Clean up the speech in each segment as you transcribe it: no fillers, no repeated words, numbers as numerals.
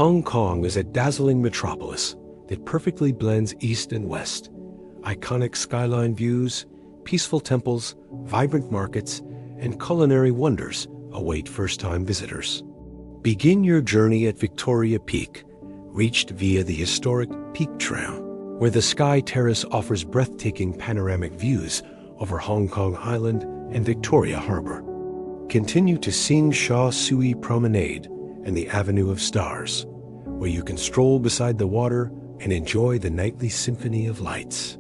Hong Kong is a dazzling metropolis that perfectly blends east and west. Iconic skyline views, peaceful temples, vibrant markets, and culinary wonders await first-time visitors. Begin your journey at Victoria Peak, reached via the historic Peak Tram, where the Sky Terrace offers breathtaking panoramic views over Hong Kong Island and Victoria Harbour. Continue to Tsing Sha Tsui Promenade and the Avenue of Stars, where you can stroll beside the water and enjoy the nightly symphony of lights.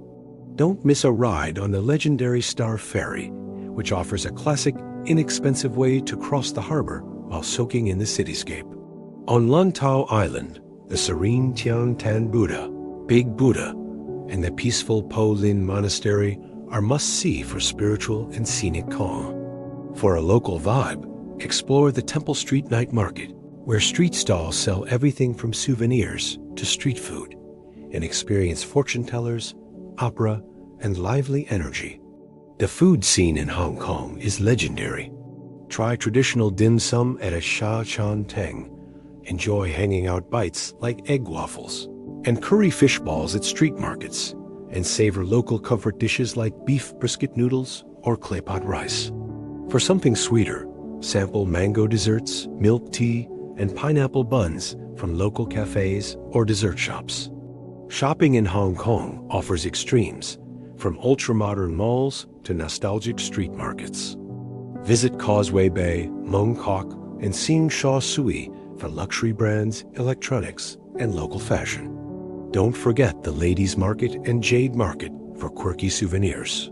Don't miss a ride on the legendary Star Ferry, which offers a classic, inexpensive way to cross the harbor while soaking in the cityscape. On Lantau Island, the serene Tian Tan Buddha, Big Buddha, and the peaceful Po Lin Monastery are must-see for spiritual and scenic calm. For a local vibe, explore the Temple Street Night Market, where street stalls sell everything from souvenirs to street food, and experience fortune tellers, opera, and lively energy. The food scene in Hong Kong is legendary. Try traditional dim sum at a Sha Chan Teng, enjoy hanging out bites like egg waffles, and curry fish balls at street markets, and savor local comfort dishes like beef brisket noodles or clay pot rice. For something sweeter, sample mango desserts, milk tea, and pineapple buns from local cafes or dessert shops. Shopping in Hong Kong offers extremes, from ultra-modern malls to nostalgic street markets. Visit Causeway Bay, Mong Kok, and Tsing Sha Tsui for luxury brands, electronics, and local fashion. Don't forget the Ladies Market and Jade Market for quirky souvenirs.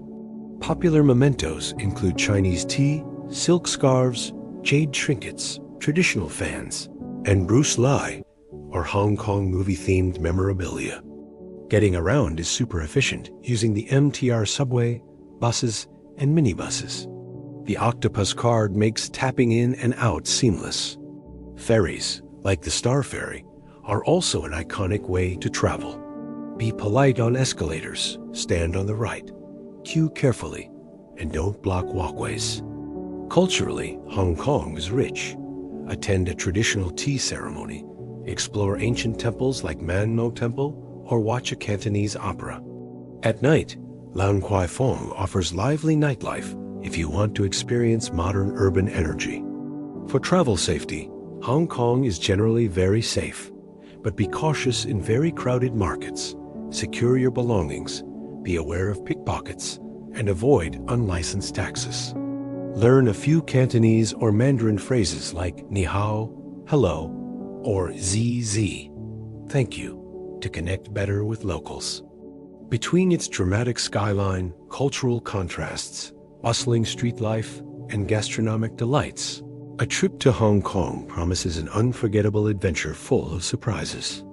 Popular mementos include Chinese tea, silk scarves, jade trinkets, traditional fans, and Bruce Lee, or Hong Kong movie-themed memorabilia. Getting around is super efficient using the MTR subway, buses, and minibuses. The Octopus card makes tapping in and out seamless. Ferries, like the Star Ferry, are also an iconic way to travel. Be polite on escalators, stand on the right, queue carefully, and don't block walkways. Culturally, Hong Kong is rich. Attend a traditional tea ceremony, explore ancient temples like Man Mo Temple, or watch a Cantonese opera. At night, Lan Kwai Fong offers lively nightlife if you want to experience modern urban energy. For travel safety, Hong Kong is generally very safe, but be cautious in very crowded markets. Secure your belongings, be aware of pickpockets, and avoid unlicensed taxes. Learn a few Cantonese or Mandarin phrases like ni hao, hello, or ZZ, thank you, to connect better with locals. Between its dramatic skyline, cultural contrasts, bustling street life, and gastronomic delights, a trip to Hong Kong promises an unforgettable adventure full of surprises.